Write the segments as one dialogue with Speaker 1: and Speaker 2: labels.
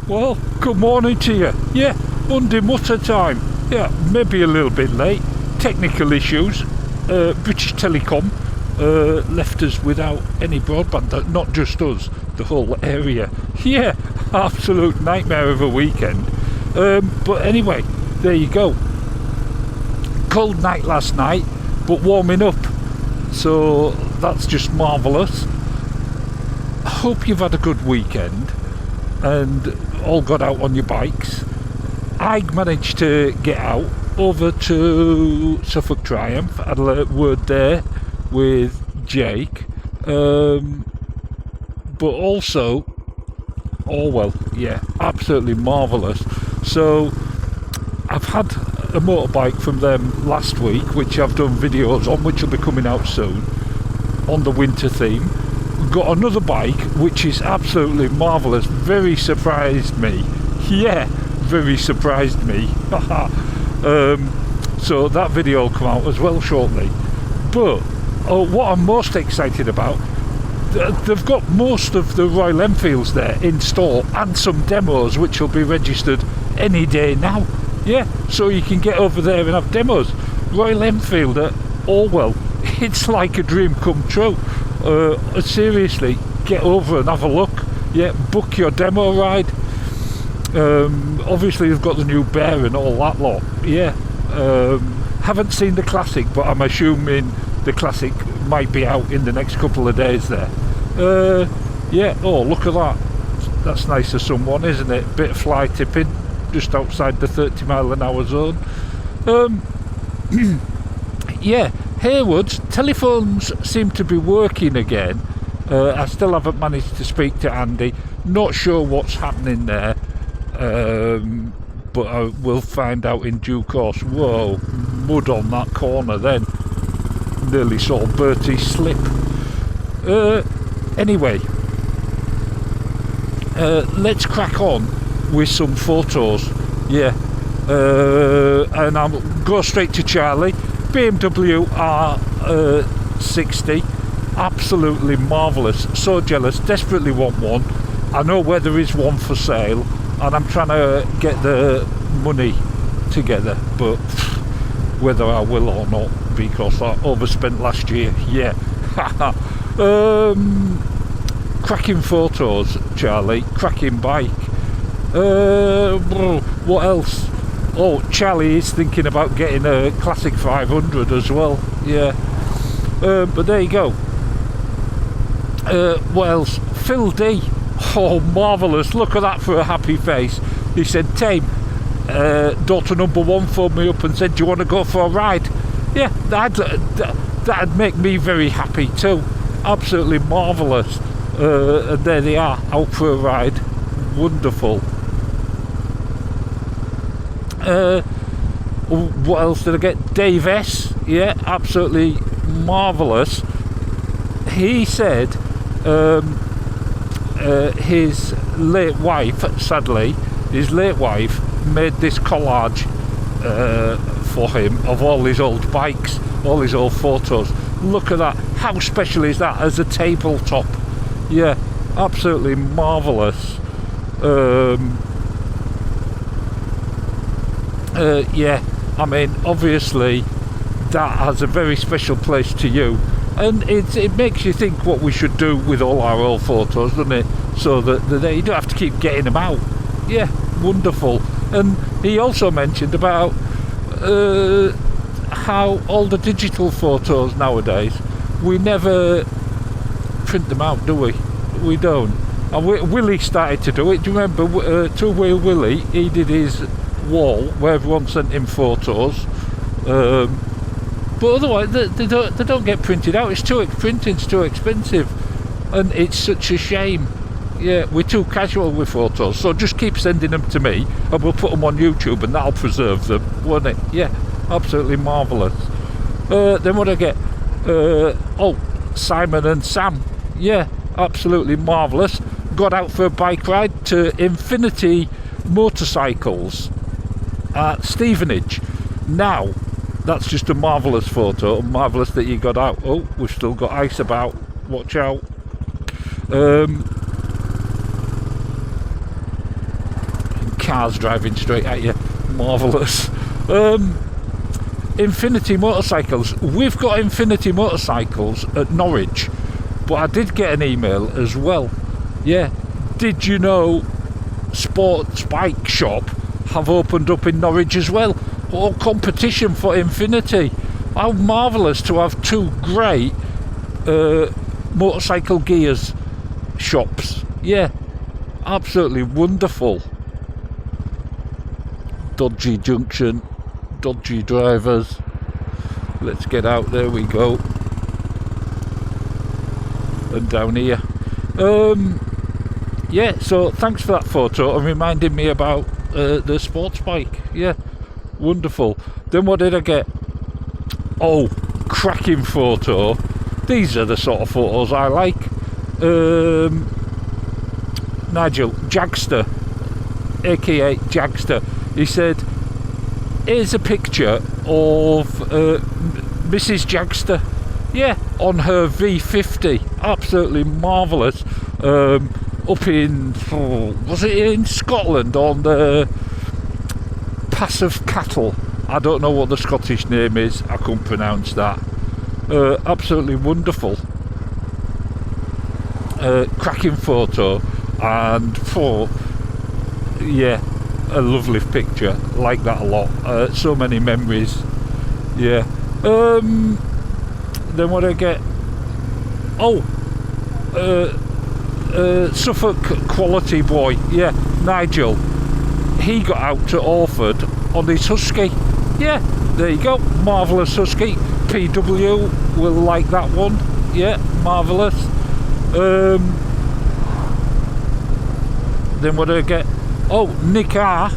Speaker 1: Well, good morning to you. Yeah, Monday Mutter time. Yeah, maybe a little bit late. Technical issues. British Telecom left us without any broadband. Not just us, the whole area. Yeah, absolute nightmare of a weekend. But anyway, there you go. Cold night last night, but warming up. So that's just marvellous. I hope you've had a good weekend and all got out on your bikes. I managed to get out over to Suffolk Triumph. I had a word there with Jake, but also Orwell. Yeah, absolutely marvellous. So I've had a motorbike from them last week, which I've done videos on, which will be coming out soon on the winter theme. Got another bike which is absolutely marvellous. Very surprised me. Yeah, very surprised me. So that video will come out as well shortly. But what I'm most excited about, they've got most of the Royal Enfields there in store and some demos which will be registered any day now. Yeah, so you can get over there and have demos. Royal Enfield at Orwell, it's like a dream come true. Seriously, get over and have a look. Yeah, book your demo ride. Obviously you've got the new Bear and all that lot. Yeah, haven't seen the Classic, but I'm assuming the Classic might be out in the next couple of days there. Yeah, oh look at that. That's nice of someone, isn't it? Bit of fly tipping just outside the 30-mile-an-hour zone. Yeah, Hayward's telephones seem to be working again. I still haven't managed to speak to Andy. Not sure what's happening there, but I will find out in due course. Whoa, mud on that corner then. Nearly saw Bertie slip. Anyway, let's crack on with some photos. Yeah, and I'll go straight to Charlie. BMW R60, absolutely marvellous. So jealous, desperately want one. I know where there is one for sale, and I'm trying to get the money together, but whether I will or not, because I overspent last year. Yeah. Cracking photos, Charlie. Cracking bike. What else? Oh, Charlie is thinking about getting a Classic 500 as well. Yeah. But there you go. What else? Phil D. Oh, marvellous. Look at that for a happy face. He said, Tame, daughter number one phoned me up and said, do you want to go for a ride? Yeah, that'd make me very happy too. Absolutely marvellous. And there they are, out for a ride. Wonderful. What else did I get? Dave S. Yeah, absolutely marvellous. He said his late wife, sadly, his late wife made this collage for him of all his old bikes, all his old photos. Look at that. How special is that as a tabletop? Yeah, absolutely marvellous. Yeah, I mean, obviously that has a very special place to you, and it makes you think what we should do with all our old photos, doesn't it? So that you don't have to keep getting them out. Yeah, wonderful. And he also mentioned about how all the digital photos nowadays, we never print them out, do we? We don't. And Willie started to do it. Do you remember Two-Wheel Willie? He did his wall where everyone sent him photos, but otherwise they don't get printed out. Printing's too expensive, and it's such a shame. Yeah, we're too casual with photos, so just keep sending them to me and we'll put them on YouTube and that'll preserve them, won't it? Yeah, absolutely marvellous. Then what I get? Oh, Simon and Sam. Yeah, absolutely marvellous. Got out for a bike ride to Infinity Motorcycles at Stevenage. Now, that's just a marvellous photo. Marvellous that you got out. Oh, we've still got ice about. Watch out. cars driving straight at you. Marvellous. Infinity Motorcycles. We've got Infinity Motorcycles at Norwich, but I did get an email as well. Yeah, did you know Sports Bike Shop have opened up in Norwich as well? Or competition for Infinity. How marvellous to have two great motorcycle gears shops. Yeah, absolutely wonderful. Dodgy junction, dodgy drivers. Let's get out, there we go. And down here. Yeah, so thanks for that photo and reminding me about the sports bike. Yeah, wonderful. Then what did I get? Oh, cracking photo. These are the sort of photos I like. Nigel, Jagster, aka Jagster, he said, here's a picture of Mrs. Jagster, yeah, on her V50, absolutely marvellous, up in, was it in Scotland, on the Pass of Cattle? I don't know what the Scottish name is, I couldn't pronounce that. Absolutely wonderful. Cracking photo, and yeah, a lovely picture, like that a lot. So many memories. Yeah. Then what I get? Oh, Suffolk quality boy. Yeah, Nigel. He got out to Orford on his Husky. Yeah, there you go. Marvellous Husky. PW will like that one. Yeah, marvellous. Then what did I get? Oh, Nick R.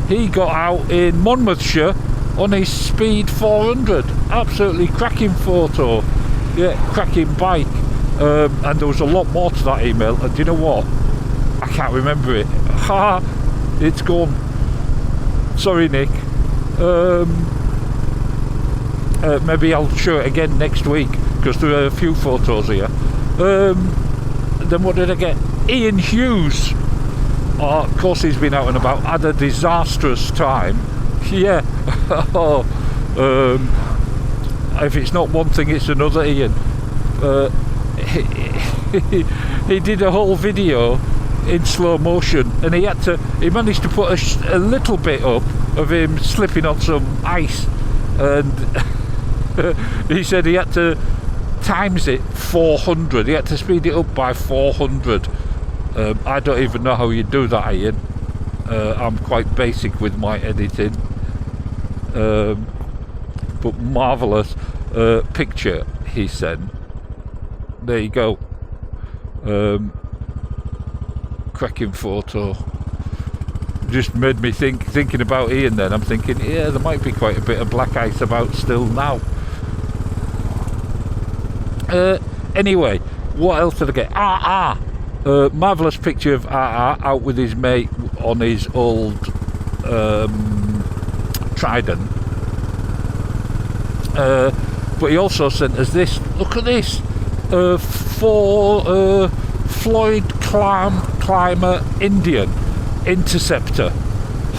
Speaker 1: He got out in Monmouthshire on his Speed 400. Absolutely cracking photo. Yeah, cracking bike. And there was a lot more to that email. And do you know what? I can't remember it. Ha! It's gone. Sorry, Nick. Maybe I'll show it again next week, because there are a few photos here. Then what did I get? Ian Hughes. Oh, of course he's been out and about. Had a disastrous time. Yeah. If it's not one thing, it's another, Ian. He did a whole video in slow motion, and he managed to put a little bit up of him slipping on some ice, and he said he had to times it 400. He had to speed it up by 400. I don't even know how you do that, Ian. I'm quite basic with my editing, but marvellous picture he sent. There you go. Cracking photo. Just made me thinking about Ian. Then I'm thinking, yeah, there might be quite a bit of black ice about still now. Anyway, what else did I get? Marvellous picture of RR out with his mate on his old Trident. But he also sent us this. Look at this. For Floyd Climber Indian Interceptor.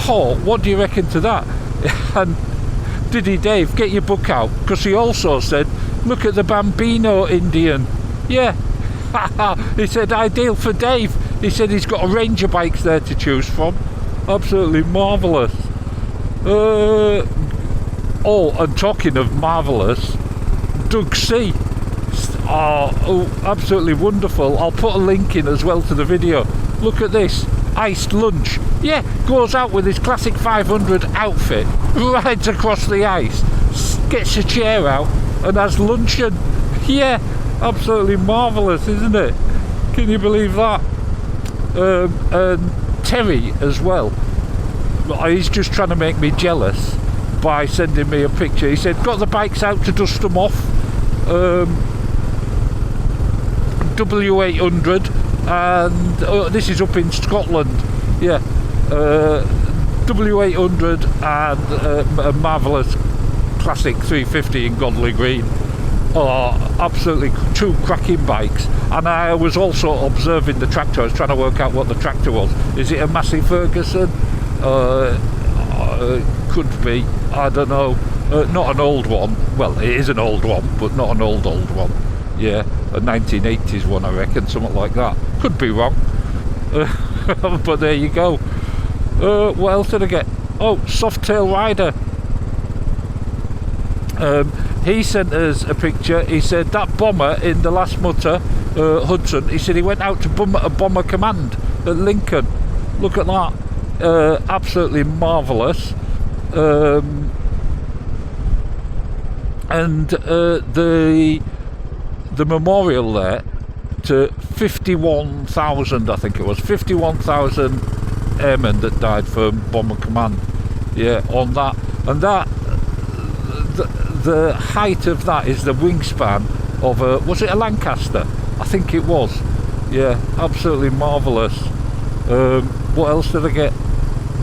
Speaker 1: Oh, what do you reckon to that? And Diddy Dave, get your book out, because he also said, look at the Bambino Indian. Yeah. He said ideal for Dave. He said he's got a range of bikes there to choose from. Absolutely marvellous. Oh, and talking of marvellous, Doug C. Oh, absolutely wonderful. I'll put a link in as well to the video. Look at this. Iced lunch. Yeah, goes out with his classic 500 outfit, rides across the ice, gets a chair out and has luncheon. Yeah, absolutely marvellous, isn't it? Can you believe that? And Terry as well. He's just trying to make me jealous by sending me a picture. He said, got the bikes out to dust them off. W800, and this is up in Scotland. Yeah, W800 and a marvellous classic 350 in Godley Green. Oh, absolutely two cracking bikes. And I was also observing the tractor. I was trying to work out what the tractor was. Is it a Massey Ferguson? could be, I don't know, not an old one. Well, it is an old one, but not an old one. Yeah, a 1980s one, I reckon, something like that. Could be wrong. But there you go. What else did I get? Oh, Softail Rider. He sent us a picture. He said that bomber in the last Mutter, Hudson, he said he went out to bomber command at Lincoln. Look at that. Absolutely marvellous. And the memorial there to 51,000, I think it was 51,000 airmen that died from bomber command. Yeah, on that. And that the height of that is the wingspan of a, was it a Lancaster? I think it was. Yeah, absolutely marvellous. What else did I get?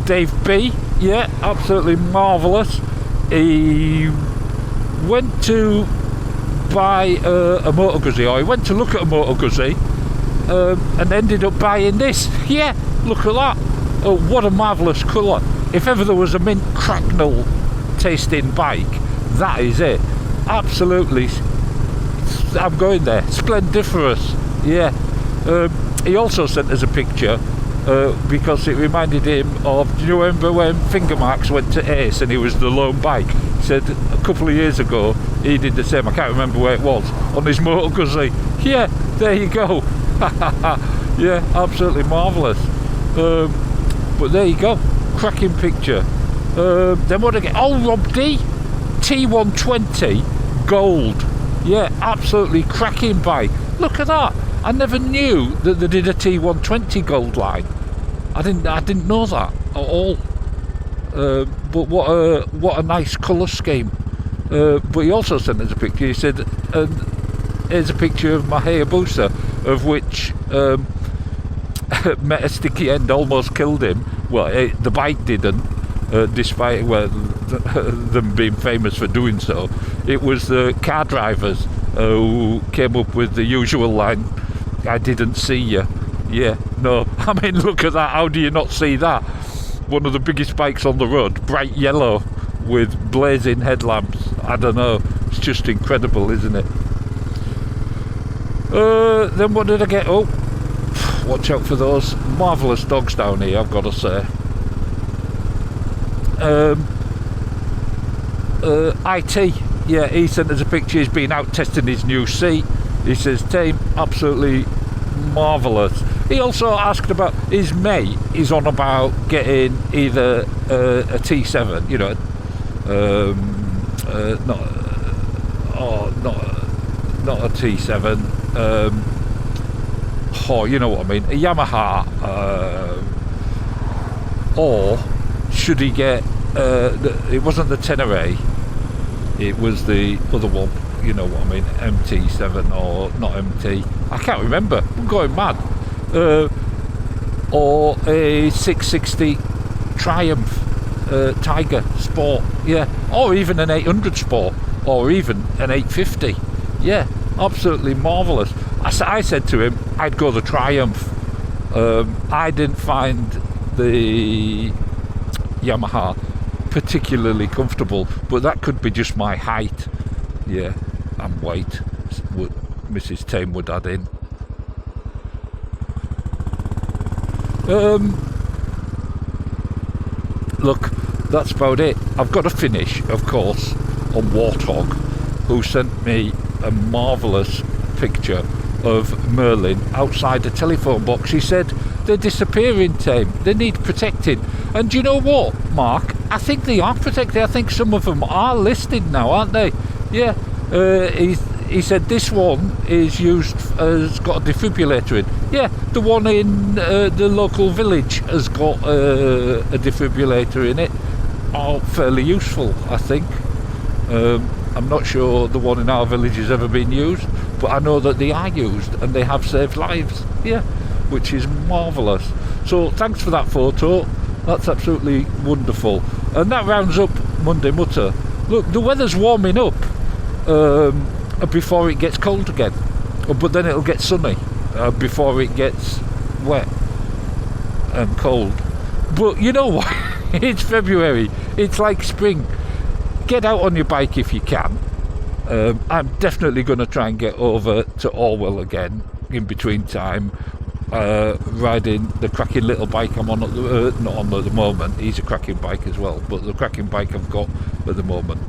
Speaker 1: Dave B, yeah, absolutely marvellous. He went to buy a Moto Guzzi, or he went to look at a Moto Guzzi, and ended up buying this. Yeah, look at that. Oh, what a marvellous colour. If ever there was a mint cracknel tasting bike, that is it. Absolutely, I'm going there. Splendiferous. Yeah. He also sent us a picture because it reminded him of, do you remember when Finger Marks went to Ace and he was the lone bike? He said a couple of years ago he did the same. I can't remember where it was, on his Moto Guzzi. Yeah, there you go. Yeah, absolutely marvellous. But there you go, cracking picture. Then what did I get? Oh, Rob D, T120 gold. Yeah, absolutely cracking bike. Look at that. I never knew that they did a T120 gold line. I didn't know that at all. But what a nice colour scheme. But he also sent us a picture. He said, here's a picture of my Hayabusa, of which met a sticky end, almost killed him. Well, the bike didn't, despite them being famous for doing so. It was the car drivers who came up with the usual line, I didn't see you. Yeah, no, I mean, look at that. How do you not see that? One of the biggest bikes on the road, bright yellow with blazing headlamps. I don't know, it's just incredible, isn't it? Then what did I get? Oh, watch out for those marvellous dogs down here, I've got to say. IT, yeah, he sent us a picture. He's been out testing his new seat. He says, team, absolutely marvellous. He also asked about his mate. He's on about getting either a T7, you know, not a T7. Oh, you know what I mean, a Yamaha, or should he get? It wasn't the Tenere. It was the other one. You know what I mean, MT7 or not MT. I can't remember. I'm going mad. Or a 660 Triumph Tiger Sport. Yeah. Or even an 800 Sport. Or even an 850. Yeah. Absolutely marvellous. I said to him, I'd go the Triumph. I didn't find the Yamaha particularly comfortable, but that could be just my height. Yeah, and weight. Mrs. Tame would add in. Look, that's about it. I've got to finish, of course, on Warthog, who sent me a marvellous picture of Merlin outside the telephone box. He said, they're disappearing, Tame. They need protecting. And do you know what, Mark? I think they are protected. I think some of them are listed now, aren't they? Yeah. He said this one is used, has got a defibrillator in. Yeah, the one in the local village has got a defibrillator in it. Oh, fairly useful, I think. I'm not sure the one in our village has ever been used, but I know that they are used and they have saved lives. Yeah, which is marvellous. So thanks for that photo. That's absolutely wonderful. And that rounds up Monday Mutter. Look, the weather's warming up before it gets cold again. But then it'll get sunny before it gets wet and cold. But you know what? It's February. It's like spring. Get out on your bike if you can. I'm definitely going to try and get over to Orwell again in between time, riding the cracking little bike I'm on at the, not on at the moment. He's a cracking bike as well, but the cracking bike I've got at the moment.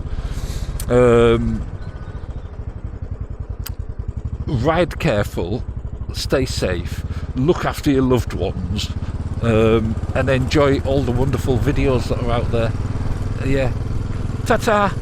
Speaker 1: Ride careful, stay safe, look after your loved ones, and enjoy all the wonderful videos that are out there. Yeah. Ta-ta!